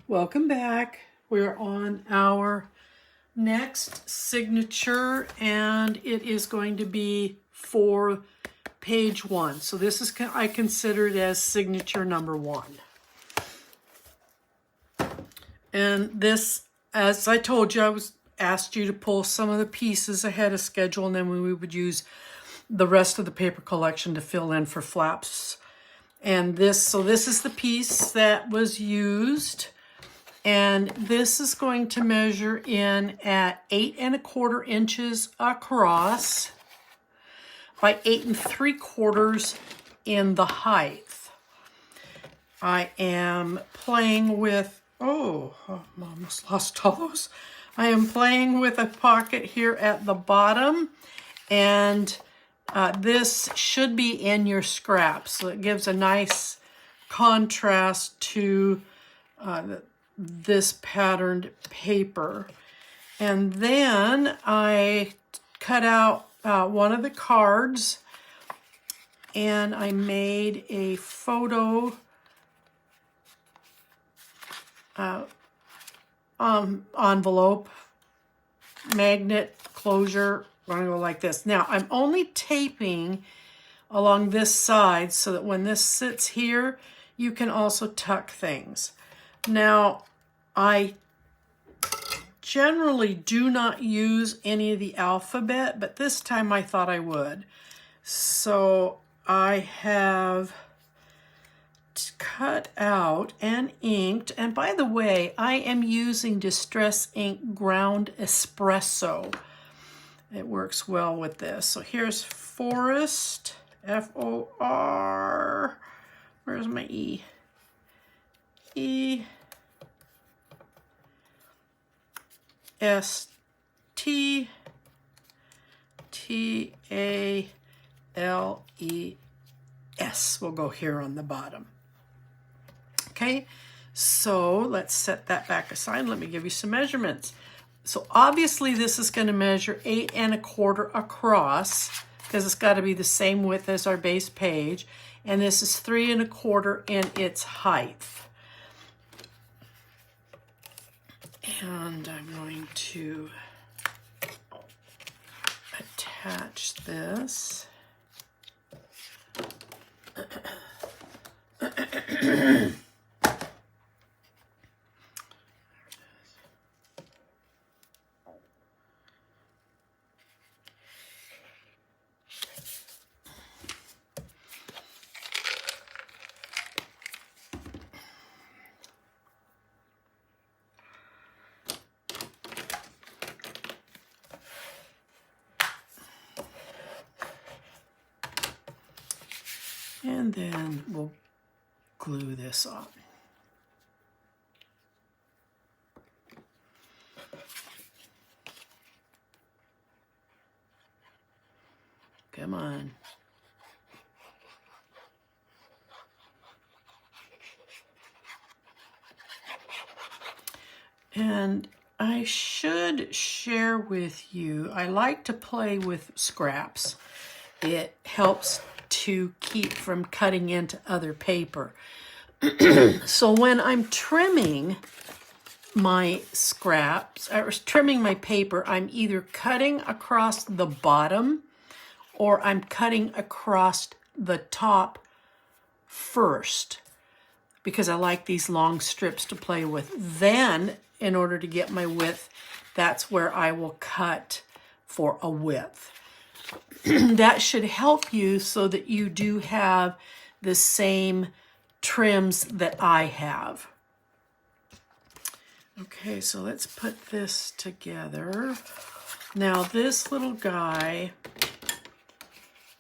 Welcome back. We're on our next signature and it is going to be for page 1. So this is, I consider it as signature number 1. And this, as I told you, I was asked you to pull some of the pieces ahead of schedule, and then we would use the rest of the paper collection to fill in for flaps. And this is the piece that was used. And this is going to measure in at 8 1/4 inches across by 8 3/4 in the height. I am playing with, I almost lost all those. I am playing with a pocket here at the bottom, and this should be in your scraps. So it gives a nice contrast to this patterned paper. And then I cut out one of the cards and I made a photo envelope, magnet closure. I'm going to go like this. Now I'm only taping along this side so that when this sits here, you can also tuck things. Now, I generally do not use any of the alphabet, but this time I thought I would. So I have cut out and inked, and by the way, I am using Distress Ink Ground Espresso. It works well with this. So here's Forest, F-O-R, where's my E? S-T-T-A-L-E-S will go here on the bottom. Okay, so let's set that back aside. Let me give you some measurements. So obviously this is going to measure 8 1/4 across because it's got to be the same width as our base page. And this is 3 1/4 in its height. And I'm going to attach this. And then we'll glue this on. Come on. And I should share with you, I like to play with scraps. It helps to keep from cutting into other paper. So when I'm trimming my scraps, or trimming my paper, I'm either cutting across the bottom or I'm cutting across the top first because I like these long strips to play with. Then, in order to get my width, that's where I will cut for a width. That should help you so that you do have the same trims that I have. Okay, so let's put this together. Now this little guy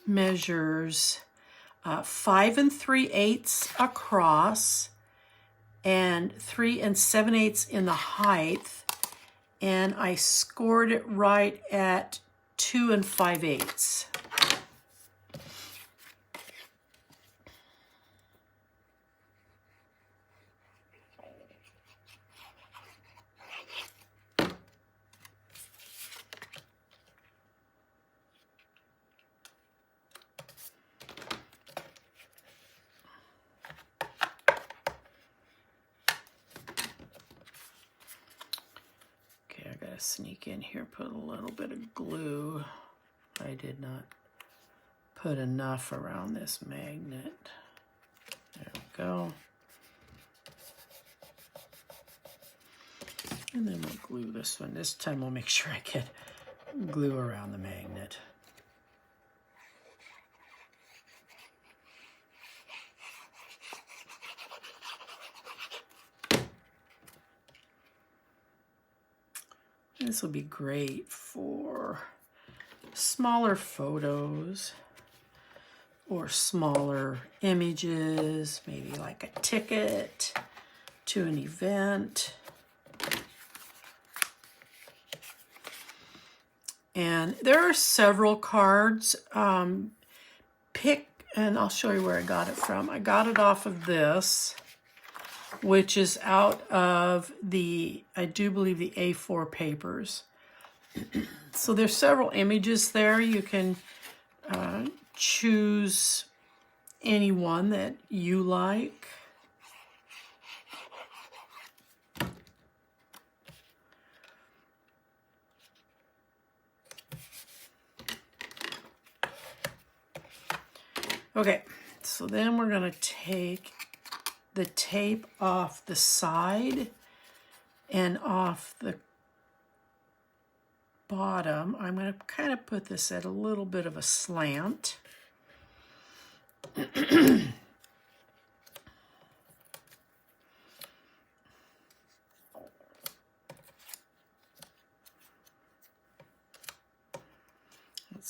measures 5 3/8 across and 3 7/8 in the height, and I scored it right at 2 5/8. gotta sneak in here, put a little bit of glue. I did not put enough around this magnet. There we go. And then we'll glue this one. This time we'll make sure I get glue around the magnet. This will be great for smaller photos or smaller images, maybe like a ticket to an event. And there are several cards. Pick, and I'll show you where I got it from. I got it off of this, which is out of the, I do believe, the A4 papers. So there's several images there. You can choose any one that you like. Okay, so then we're going to take the tape off the side and off the bottom. I'm going to kind of put this at a little bit of a slant. Let's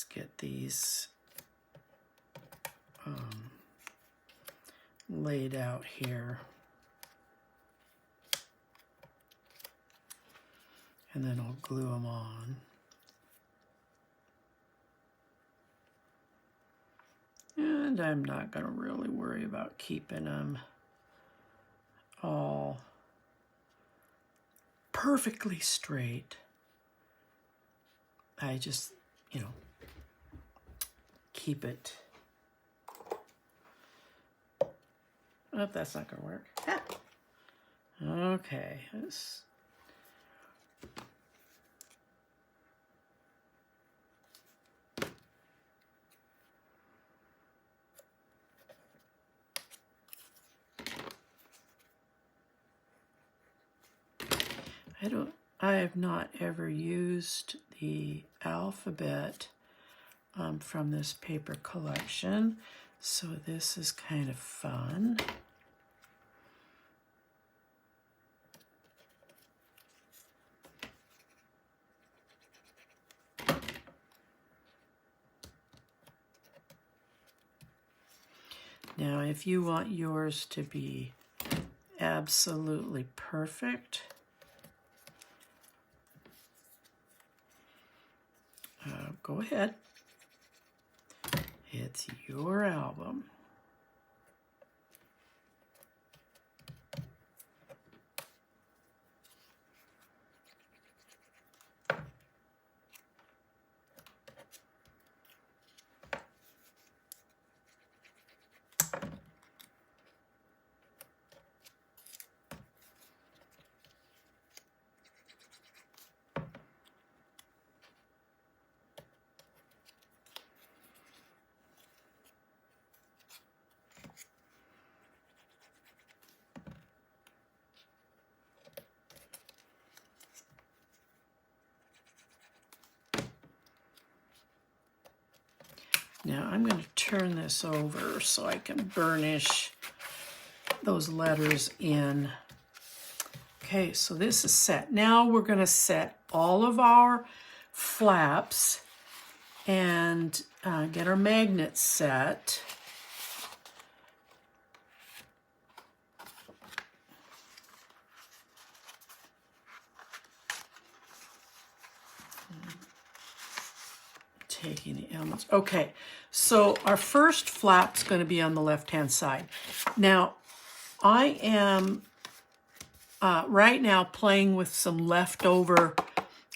get these laid out here. And then I'll glue them on. And I'm not going to really worry about keeping them all perfectly straight. I just, you know, keep it. Oh, that's not going to work. Ah. Okay. I have not ever used the alphabet from this paper collection, so this is kind of fun. Now, if you want yours to be absolutely perfect, go ahead. It's your album. Now I'm going to turn this over so I can burnish those letters in. Okay, so this is set. Now we're going to set all of our flaps and get our magnets set. Taking the elements. Okay, so our first flap's going to be on the left-hand side. Now, I am right now playing with some leftover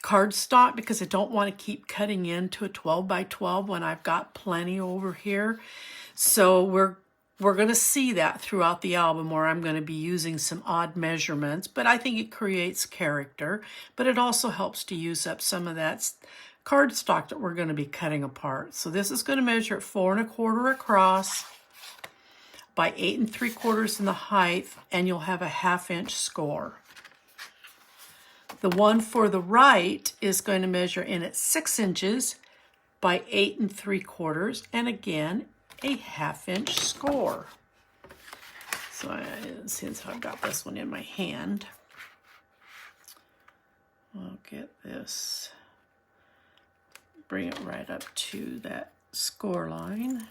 cardstock because I don't want to keep cutting into a 12 by 12 when I've got plenty over here. So we're we're going to see that throughout the album where I'm going to be using some odd measurements, but I think it creates character, but it also helps to use up some of that cardstock that we're going to be cutting apart. So this is going to measure at 4 1/4 across by 8 3/4 in the height, and you'll have a 1/2 inch score. The one for the right is going to measure in at 6 inches by 8 3/4, and again, a 1/2 inch score. So since I've got this one in my hand, I'll get this, bring it right up to that score line.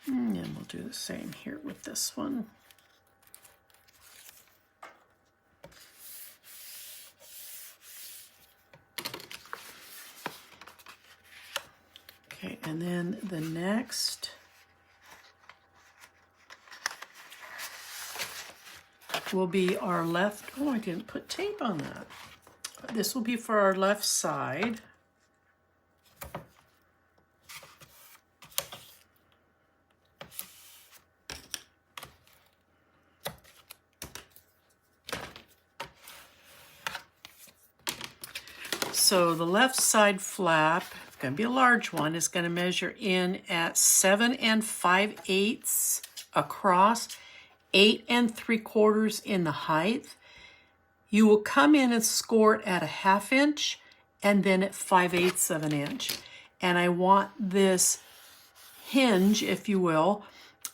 And we'll do the same here with this one. Okay, and then the next will be our left. Oh, I didn't put tape on that. This will be for our left side. So the left side flap, it's going to be a large one, is going to measure in at 7 5/8 across, 8 3/4 in the height. You will come in and score it at a 1/2 inch and then at 5/8 of an inch. And I want this hinge, if you will,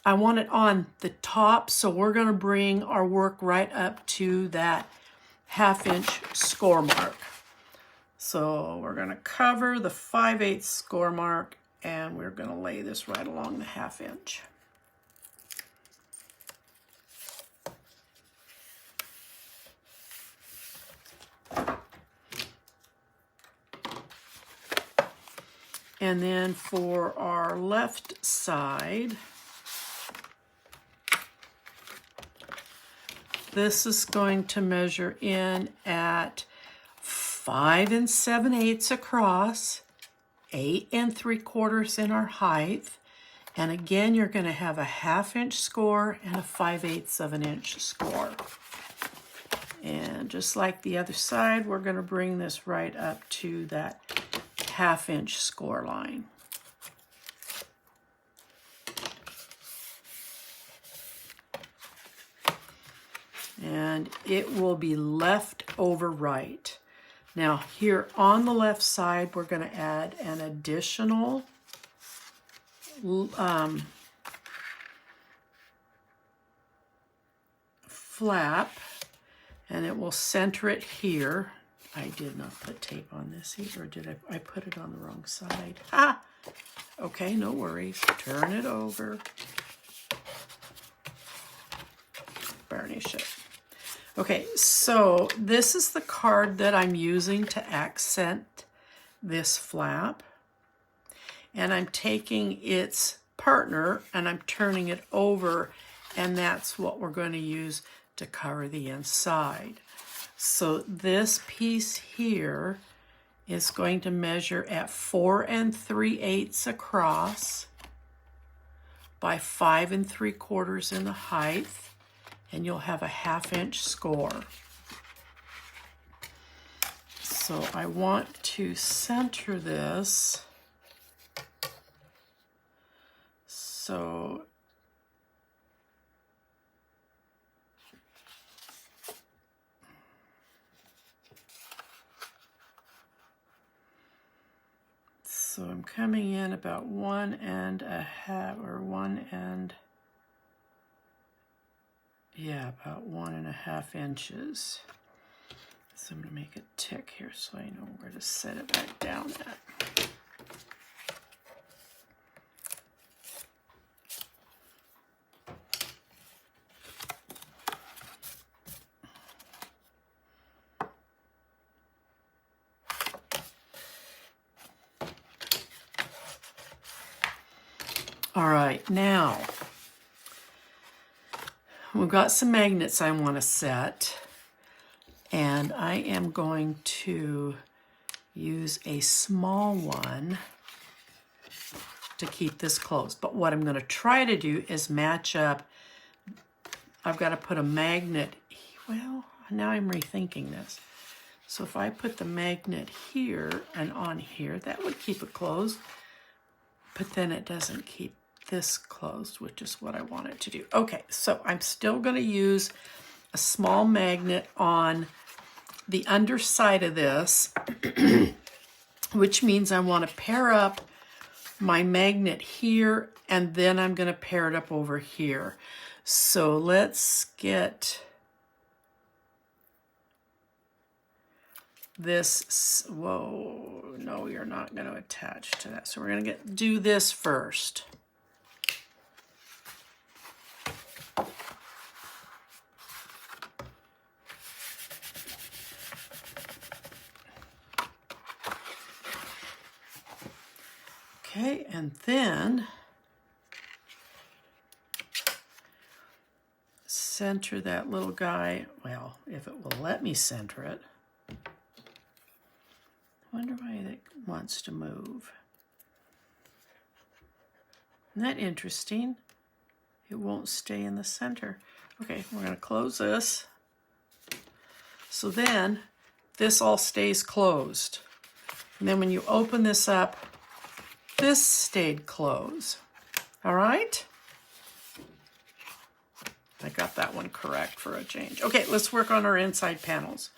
I want it on the top, so we're going to bring our work right up to that 1/2 inch score mark. So we're going to cover the 5/8 score mark, and we're going to lay this right along the 1/2 inch. And then for our left side, this is going to measure in at 5 7/8 across, 8 3/4 in our height, and again you're going to have a 1/2 inch score and a 5/8 of an inch score. And just like the other side, we're going to bring this right up to that 1/2 inch score line. And it will be left over right. Now here on the left side, we're going to add an additional flap, and it will center it here. I did not put tape on this either, did I? I put it on the wrong side. Ah! Okay, no worries. Turn it over. Burnish it. Okay, so this is the card that I'm using to accent this flap. And I'm taking its partner and I'm turning it over, and that's what we're going to use to cover the inside. So this piece here is going to measure at 4 3/8 across by 5 3/4 in the height, and you'll have a 1/2 inch score. So I want to center this so I'm coming in about 1 1/2 or 1 and about 1 1/2 inches. So I'm going to make a tick here so I know where to set it back down at. All right, now we've got some magnets I want to set, and I am going to use a small one to keep this closed. But what I'm going to try to do is match up. I've got to put a magnet, well, now I'm rethinking this. So if I put the magnet here and on here, that would keep it closed, but then it doesn't keep this closed, which is what I want it to do. Okay, so I'm still going to use a small magnet on the underside of this, which means I want to pair up my magnet here, and then I'm going to pair it up over here. So let's get this. Whoa, no, you're not going to attach to that. So we're going to do this first. Okay, and then center that little guy. Well, if it will let me center it. I wonder why it wants to move. Isn't that interesting? It won't stay in the center. Okay, we're going to close this. So then this all stays closed. And then when you open this up, this stayed closed. All right? I got that one correct for a change. Okay, let's work on our inside panels.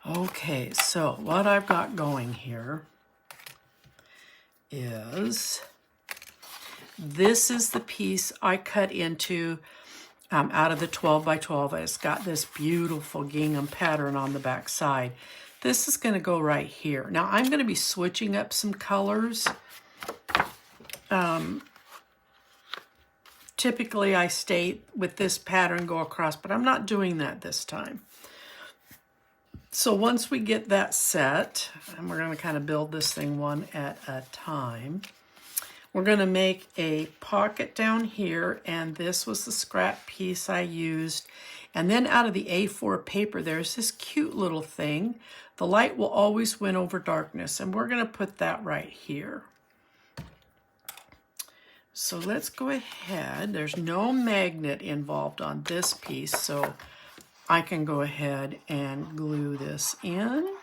Okay, so what I've got going here is, this is the piece I cut into out of the 12 by 12. It's got this beautiful gingham pattern on the back side. This is going to go right here. Now I'm going to be switching up some colors. Typically I stay with this pattern, go across, but I'm not doing that this time. So once we get that set, and we're going to kind of build this thing one at a time, we're going to make a pocket down here, and this was the scrap piece I used. And then out of the A4 paper, there's this cute little thing. The light will always win over darkness, and we're going to put that right here. So let's go ahead. There's no magnet involved on this piece, so I can go ahead and glue this in.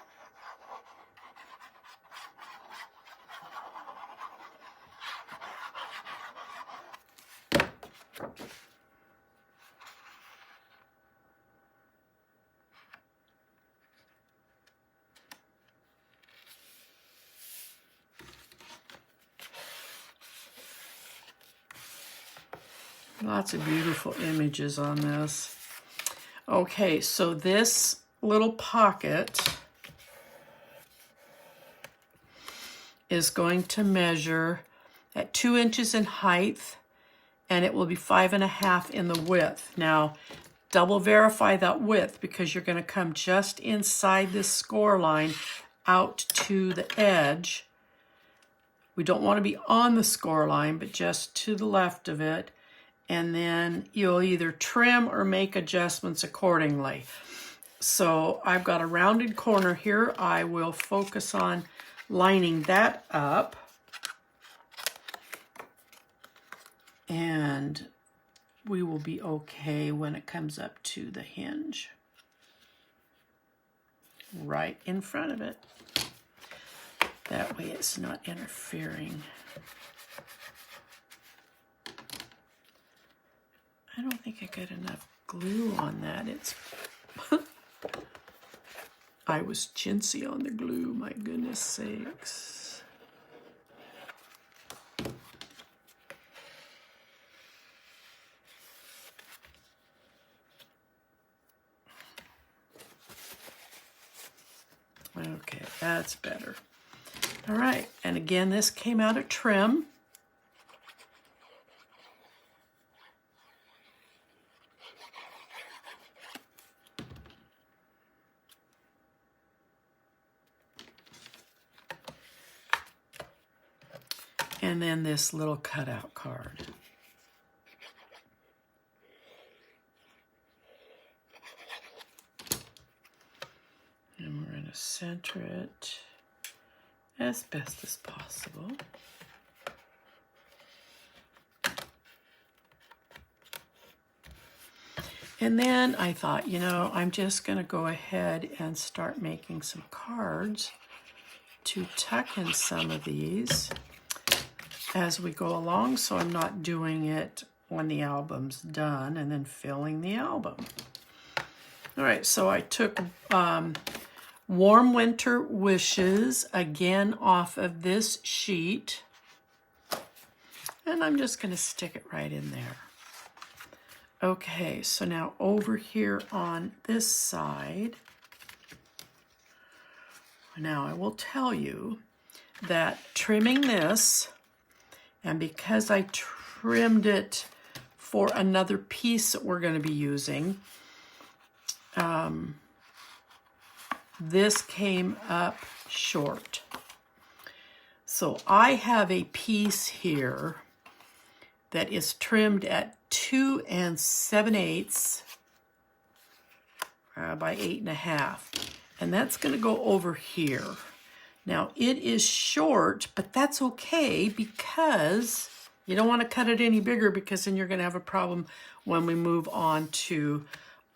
Lots of beautiful images on this. Okay, so this little pocket is going to measure at 2 inches in height, and it will be 5.5 in the width. Now, double verify that width, because you're going to come just inside this score line out to the edge. We don't want to be on the score line, but just to the left of it. And then you'll either trim or make adjustments accordingly. So I've got a rounded corner here. I will focus on lining that up. And we will be okay when it comes up to the hinge. Right in front of it. That way it's not interfering. I don't think I got enough glue on that. It's I was chintzy on the glue, my goodness sakes. Okay, that's better. All right, and again, this came out of trim. and then this little cutout card. And we're going to center it as best as possible. And then I thought, you know, I'm just going to go ahead and start making some cards to tuck in some of these as we go along, so I'm not doing it when the album's done and then filling the album. All right, so I took Warm Winter Wishes again off of this sheet, and I'm just going to stick it right in there. Okay, so now over here on this side, now I will tell you that trimming this, and because I trimmed it for another piece that we're going to be using, this came up short. So I have a piece here that is trimmed at 2 7/8 by 8.5, and that's going to go over here. Now it is short, but that's okay because you don't want to cut it any bigger, because then you're going to have a problem when we move on to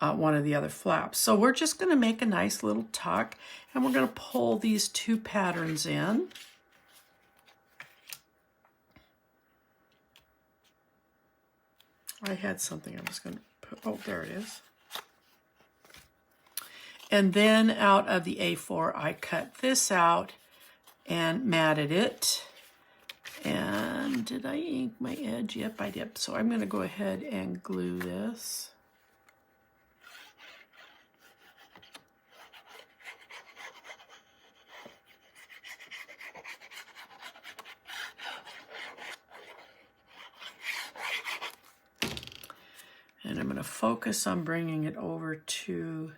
one of the other flaps. So we're just going to make a nice little tuck, and we're going to pull these two patterns in. I had something I was going to put, oh, there it is. And then out of the A4, I cut this out and matted it. And did I ink my edge? Yep, I did. So I'm going to go ahead and glue this. And I'm going to focus on bringing it over to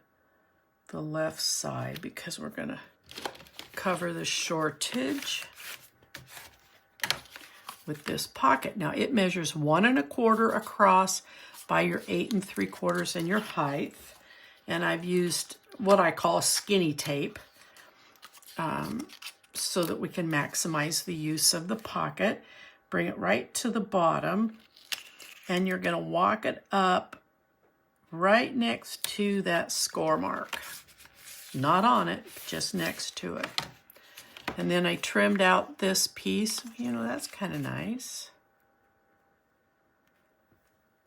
the left side, because we're going to cover the shortage with this pocket. Now it measures 1 1/4 across by your 8 3/4 in your height. And I've used what I call skinny tape so that we can maximize the use of the pocket. Bring it right to the bottom, and you're going to walk it up right next to that score mark. Not on it, just next to it. And then I trimmed out this piece. You know, that's kind of nice.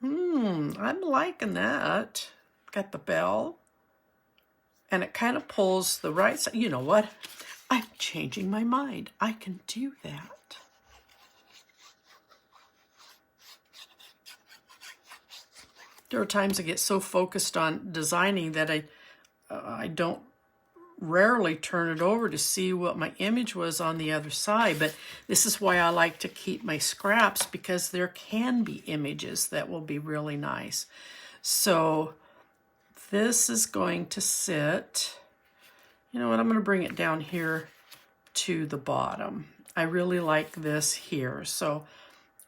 I'm liking that. Got the bell. And it kind of pulls the right side. You know what? I'm changing my mind. I can do that. There are times I get so focused on designing that I don't rarely turn it over to see what my image was on the other side. But this is why I like to keep my scraps, because there can be images that will be really nice. So this is going to sit, you know what, I'm going to bring it down here to the bottom. I really like this here. So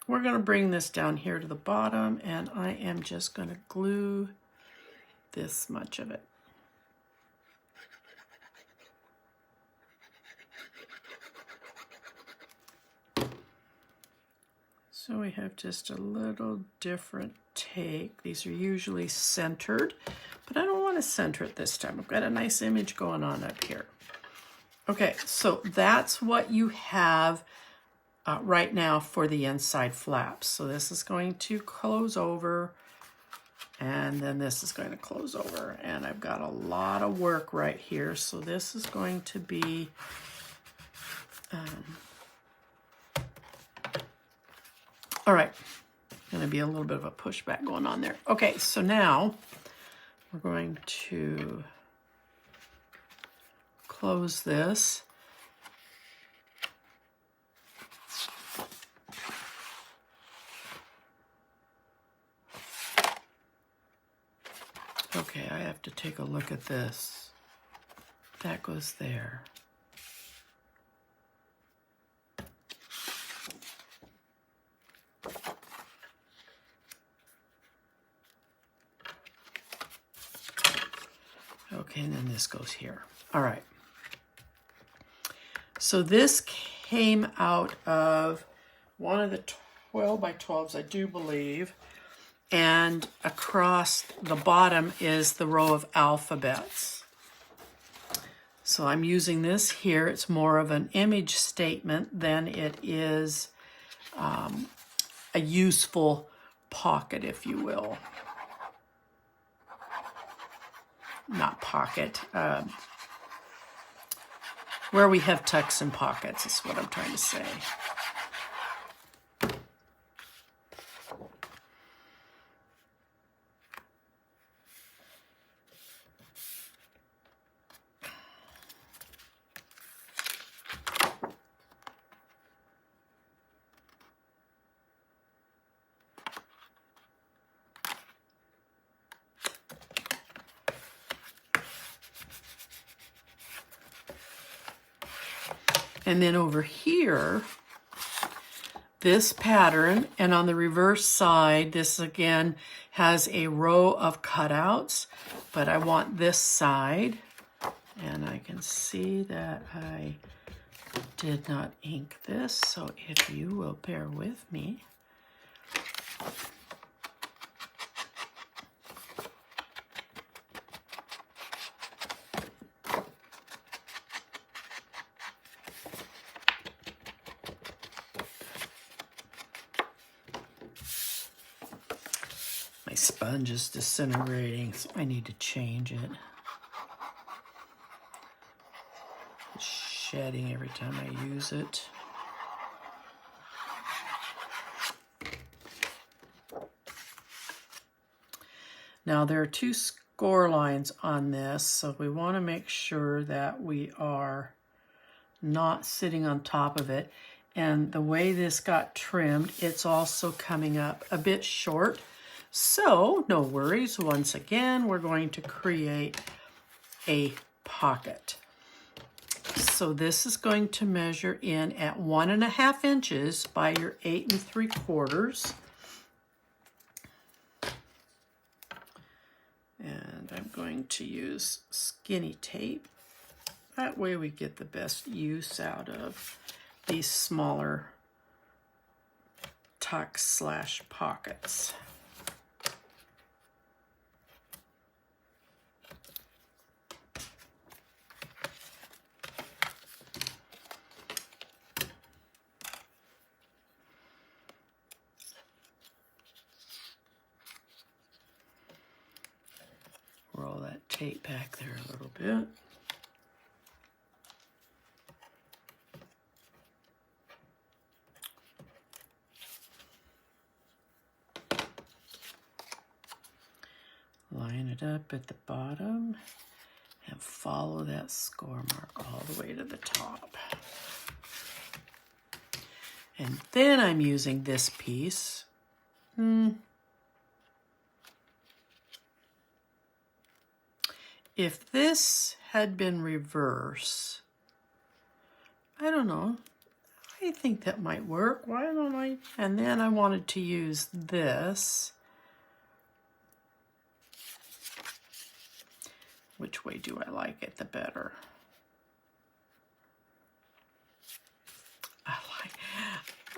we're going to bring this down here to the bottom, and I am just going to glue this much of it. So we have just a little different take. These are usually centered, but I don't want to center it this time. I've got a nice image going on up here. Okay, so that's what you have right now for the inside flaps. So this is going to close over, and then this is going to close over. And I've got a lot of work right here. So this is going to be all right, going to be a little bit of a pushback going on there. Okay, so now we're going to close this. Okay, I have to take a look at this. That goes there. Okay, and then this goes here. All right. So this came out of one of the 12 by 12s, I do believe. And across the bottom is the row of alphabets. So I'm using this here. It's more of an image statement than it is a useful pocket, if you will. Not pocket. Where we have tucks and pockets is what I'm trying to say. And then over here, this pattern, and on the reverse side, this again has a row of cutouts, but I want this side, and I can see that I did not ink this, so if you will bear with me. My sponge is disintegrating, so I need to change it. It's shedding every time I use it. Now there are two score lines on this, so we want to make sure that we are not sitting on top of it. And the way this got trimmed, it's also coming up a bit short. So no worries, once again, we're going to create a pocket. So this is going to measure in at 1.5 inches by your 8 3/4. And I'm going to use skinny tape. That way we get the best use out of these smaller tucks / pockets. Roll that tape back there a little bit. Line it up at the bottom and follow that score mark all the way to the top. And then I'm using this piece. If this had been reverse, I don't know, I think that might work. Why don't I? And then I wanted to use this. Which way do I like it the better?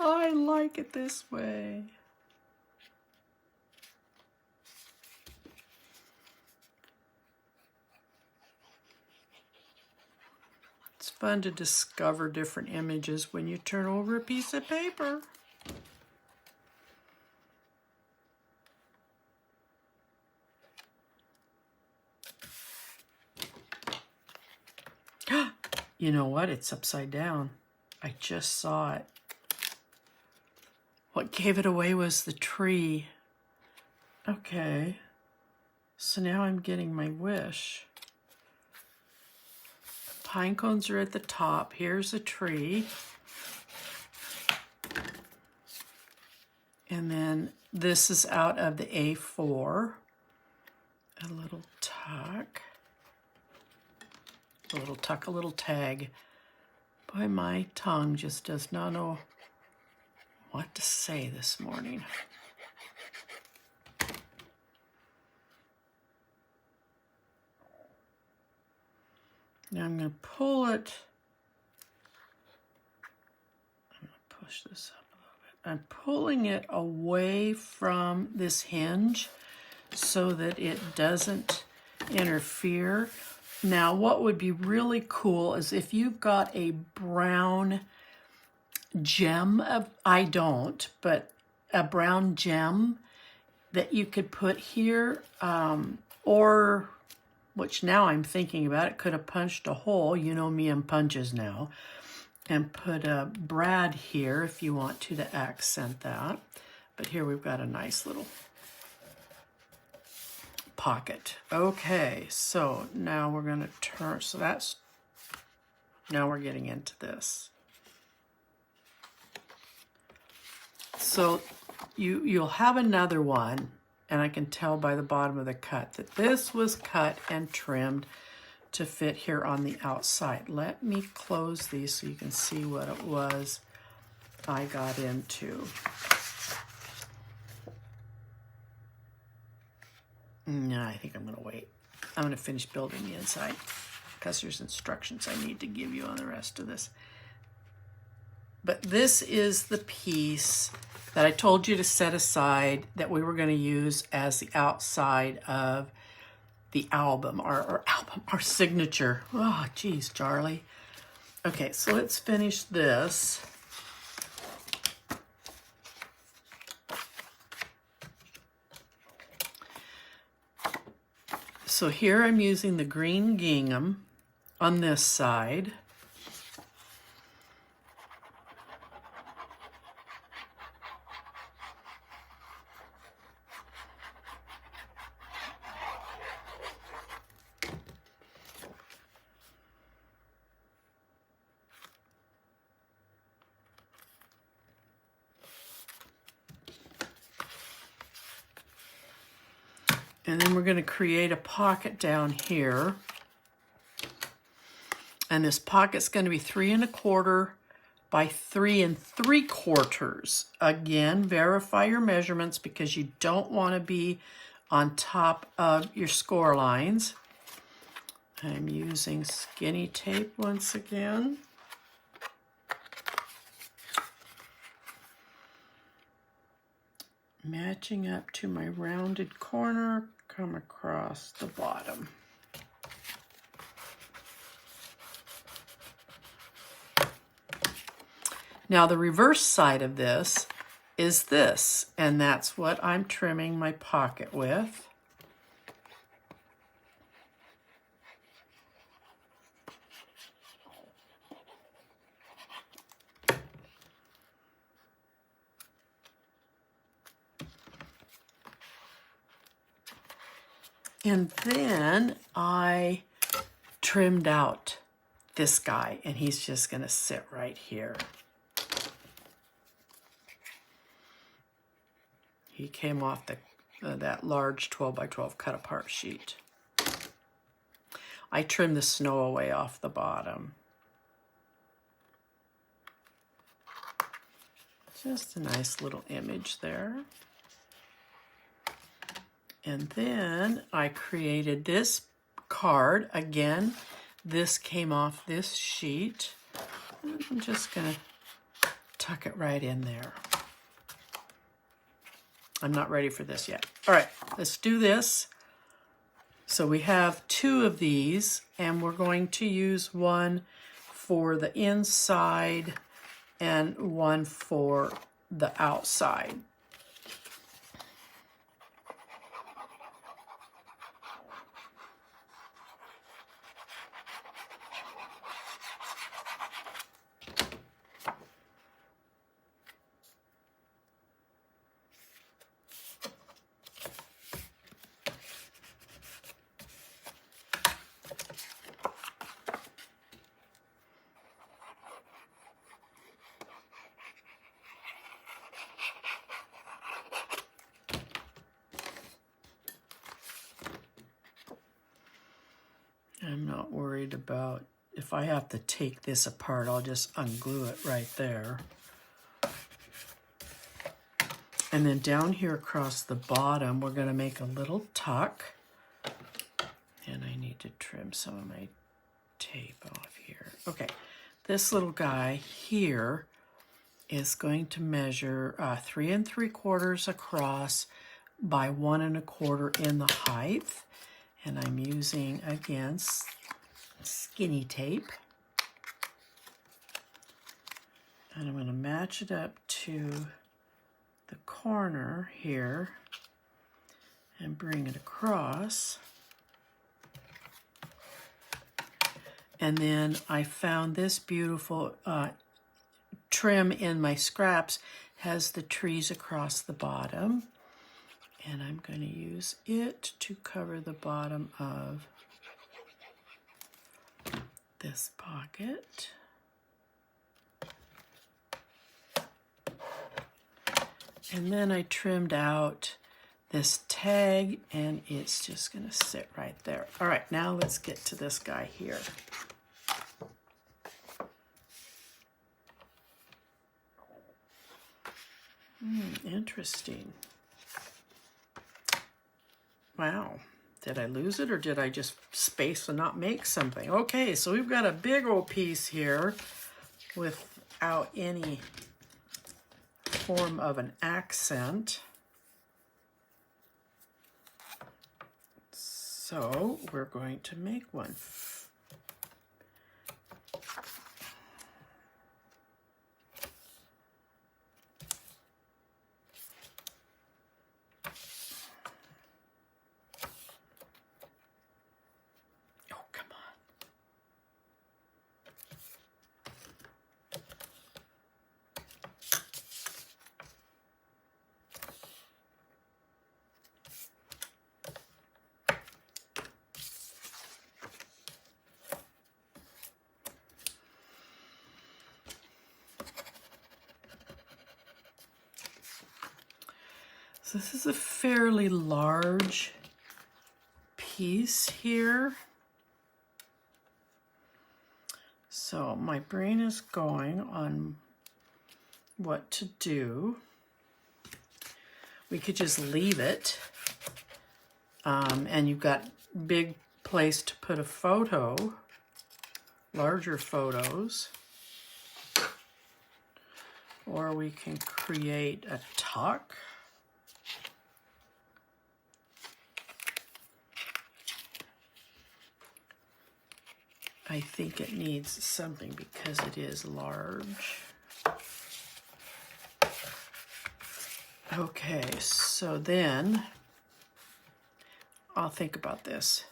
I like it this way. It's fun to discover different images when you turn over a piece of paper. You know what? It's upside down. I just saw it. What gave it away was the tree. Okay. So now I'm getting my wish. Pine cones are at the top. Here's a tree. And then this is out of the A4. A little tuck. A little tuck, a little tag. Boy, my tongue just does not know what to say this morning. Now I'm going to pull it. I'm going to push this up a little bit. I'm pulling it away from this hinge so that it doesn't interfere. Now, what would be really cool is if you've got a brown gem, I don't, but a brown gem that you could put here, or, which now I'm thinking about, it could have punched a hole, you know me and punches now, and put a brad here if you want to accent that. But here we've got a nice little pocket. Okay, so now we're going to turn, so that's, now we're getting into this. So you'll have another one, and I can tell by the bottom of the cut that this was cut and trimmed to fit here on the outside. Let me close these so you can see what it was I got into. No, I think I'm going to wait. I'm going to finish building the inside because there's instructions I need to give you on the rest of this. But this is the piece that I told you to set aside that we were going to use as the outside of the album, our signature. Oh, geez, Charlie. Okay, so let's finish this. So here I'm using the green gingham on this side. And then we're going to create a pocket down here. And this pocket's going to be 3 1/4 by 3 3/4. Again, verify your measurements because you don't want to be on top of your score lines. I'm using skinny tape once again. Matching up to my rounded corner, come across the bottom. Now the reverse side of this is this, and that's what I'm trimming my pocket with. And then I trimmed out this guy, and he's just going to sit right here. He came off that large 12 by 12 cut apart sheet. I trimmed the snow away off the bottom. Just a nice little image there. And then I created this card. Again, this came off this sheet. I'm just going to tuck it right in there. I'm not ready for this yet. All right, let's do this. So we have 2 of these, and we're going to use one for the inside and one for the outside. I'm not worried about, if I have to take this apart, I'll just unglue it right there. And then down here across the bottom, we're going to make a little tuck. And I need to trim some of my tape off here. Okay, this little guy here is going to measure 3 3/4 across by 1 1/4 in the height. And I'm using, again, skinny tape. And I'm going to match it up to the corner here and bring it across. And then I found this beautiful trim in my scraps, has the trees across the bottom. And I'm going to use it to cover the bottom of this pocket. And then I trimmed out this tag, and it's just going to sit right there. All right, now let's get to this guy here. Interesting. Wow, did I lose it or did I just space and not make something? Okay, so we've got a big old piece here without any form of an accent. So we're going to make one. So this is a fairly large piece here. So my brain is going on what to do. We could just leave it, and you've got big place to put a photo, larger photos. Or we can create a tuck. I think it needs something because it is large. Okay, so then I'll think about this.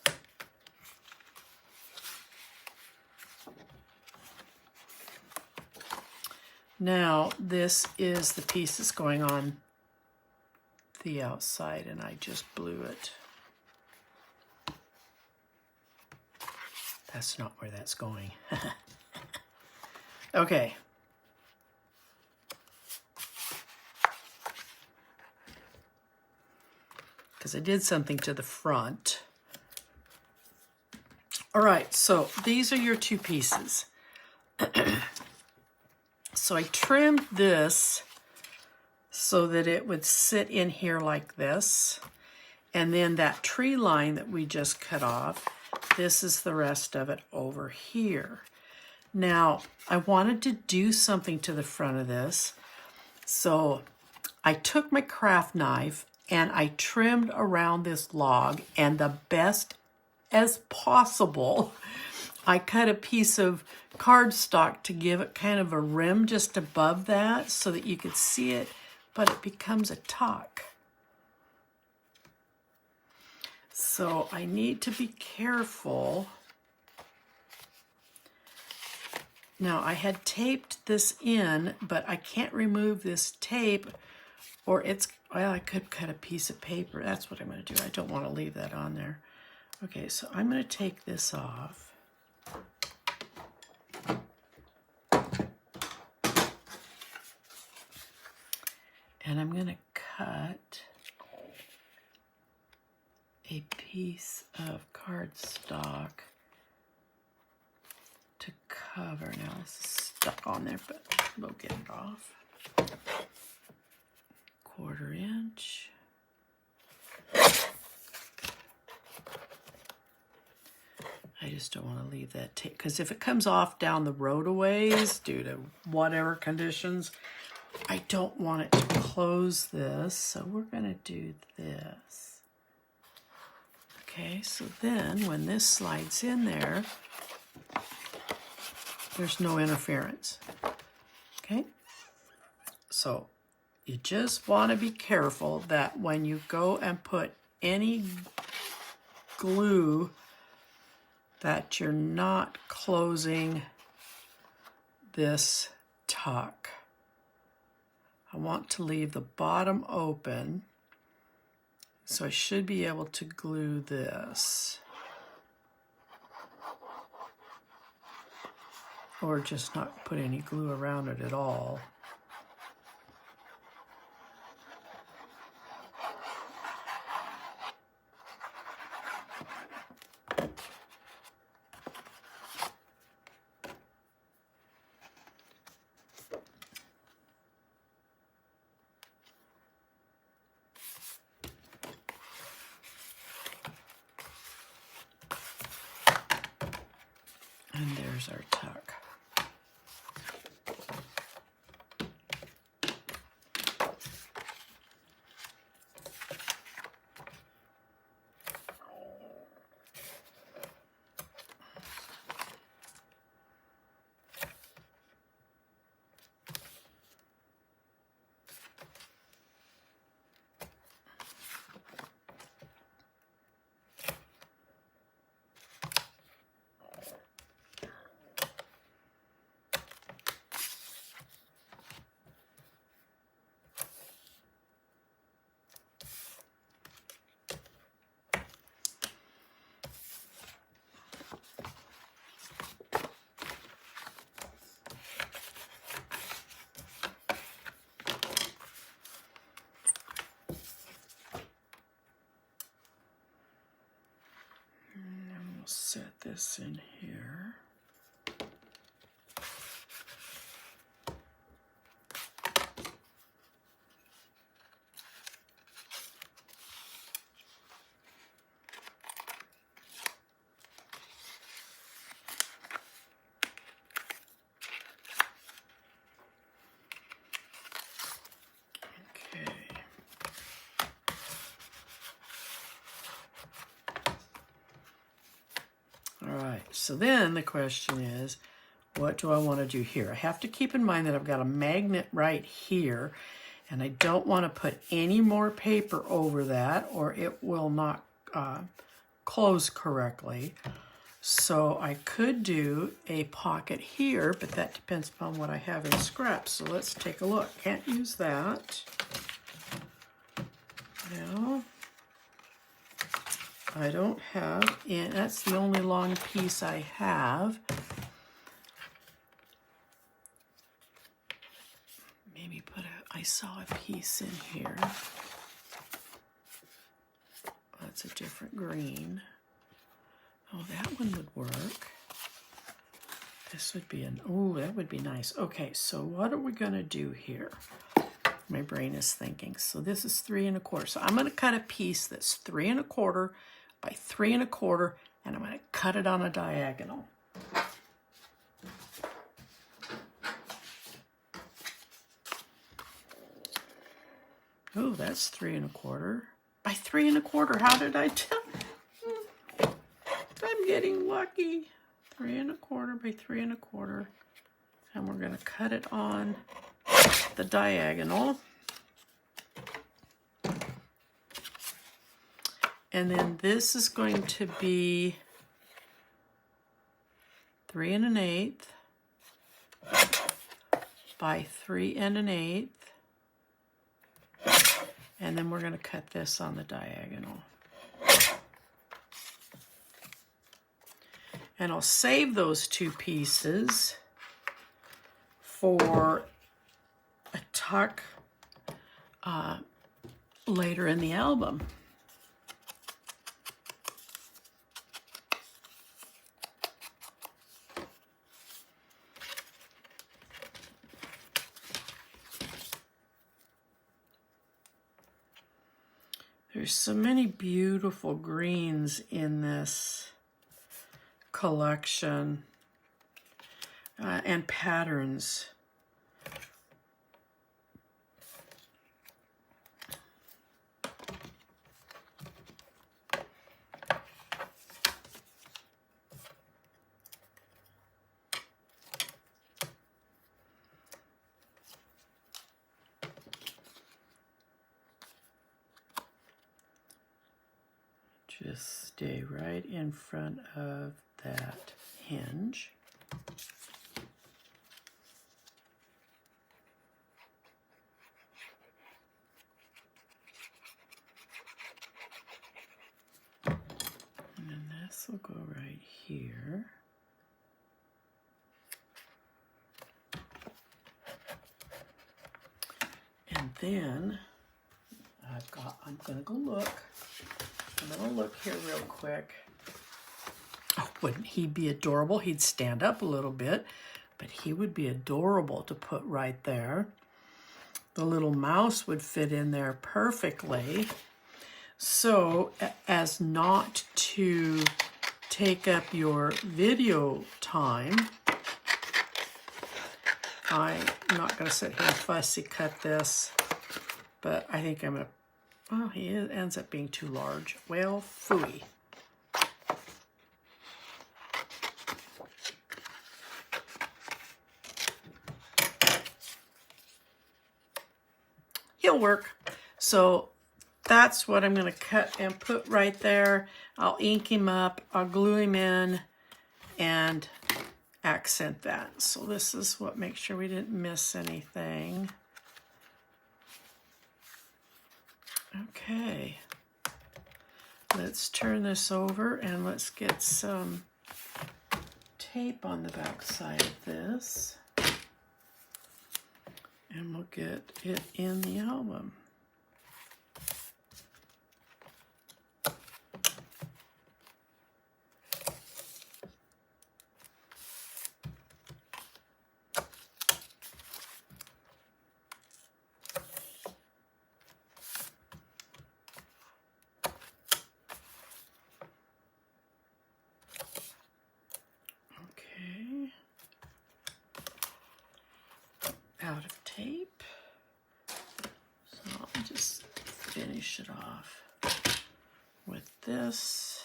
Now, this is the piece that's going on the outside, and I just blew it. That's not where that's going. Okay. Because I did something to the front. All right, so these are your two pieces. So I trimmed this so that it would sit in here like this. And then that tree line that we just cut off, this is the rest of it over here. Now, I wanted to do something to the front of this. So I took my craft knife and I trimmed around this log, and the best as possible, I cut a piece of cardstock to give it kind of a rim just above that so that you could see it, but it becomes a tuck. So I need to be careful. Now I had taped this in, but I can't remove this tape or it's, well, I could cut a piece of paper. That's what I'm going to do. I don't want to leave that on there. Okay, so I'm going to take this off. And I'm going to cut a piece of cardstock to cover. Now this is stuck on there, but we'll get it off. 1/4 inch. I just don't want to leave that tape, because if it comes off down the road a ways due to whatever conditions, I don't want it to close this, so we're going to do this. Okay, so then when this slides in there, there's no interference. Okay, so you just want to be careful that when you go and put any glue, that you're not closing this tuck. I want to leave the bottom open, so I should be able to glue this. Or just not put any glue around it at all. And there's our tuck. Set this in here. So then the question is, what do I want to do here? I have to keep in mind that I've got a magnet right here, and I don't want to put any more paper over that or it will not close correctly. So I could do a pocket here, but that depends upon what I have in scraps. So let's take a look. Can't use that. No. I don't have, and that's the only long piece I have. Maybe I saw a piece in here. That's a different green. Oh, that one would work. This would be that would be nice. Okay, so what are we gonna do here? My brain is thinking. So this is 3 1/4. So I'm gonna cut a piece that's 3 1/4 by 3 1/4, and I'm going to cut it on a diagonal. Oh, that's 3 1/4 by 3 1/4. How did I tell? I'm getting lucky. 3 1/4 by 3 1/4, and we're going to cut it on the diagonal. And then this is going to be 3 1/8 by 3 1/8. And then we're going to cut this on the diagonal. And I'll save those 2 pieces for a tuck later in the album. There's so many beautiful greens in this collection and patterns. Just stay right in front of that hinge. And then this will go right here. And then I'm gonna go look. I'm gonna look here real quick. Oh, wouldn't he be adorable? He'd stand up a little bit, but he would be adorable to put right there. The little mouse would fit in there perfectly. So as not to take up your video time, I'm not gonna sit here and fussy cut this, but I think I'm gonna, well, he ends up being too large. Well, phooey. He'll work. So that's what I'm going to cut and put right there. I'll ink him up, I'll glue him in, and accent that. So this is what makes sure we didn't miss anything. Okay. Let's turn this over and let's get some tape on the back side of this. And we'll get it in the album. Okay. Out of tape. So I'll just finish it off with this.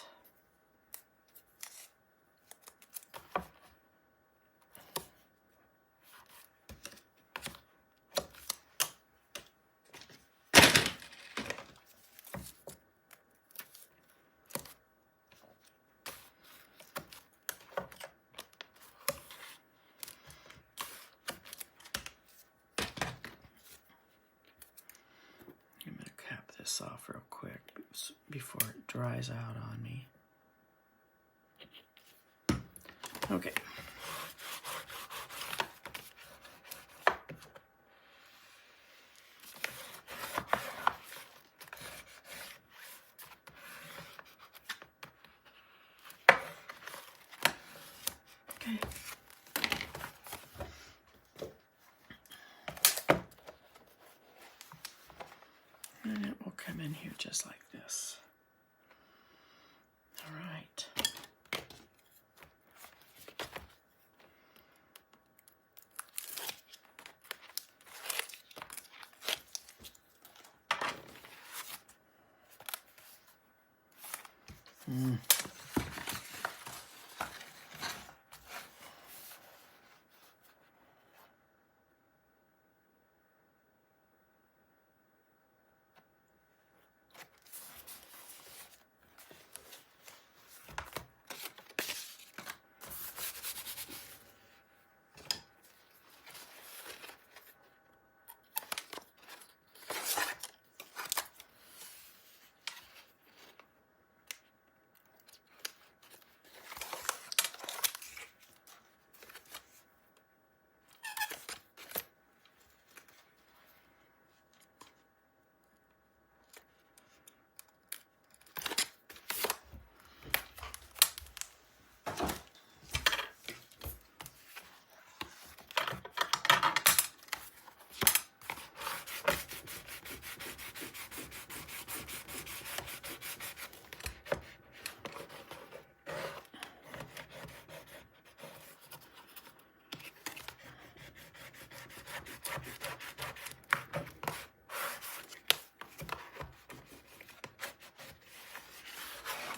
Off real quick before it dries out on me. Okay. Okay. And it will come in here just like this. All right.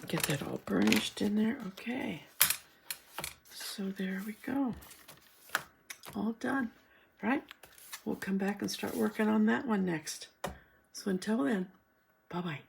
Get that all burnished in there. Okay. So there we go. All done. Right? We'll come back and start working on that one next. So until then, bye-bye.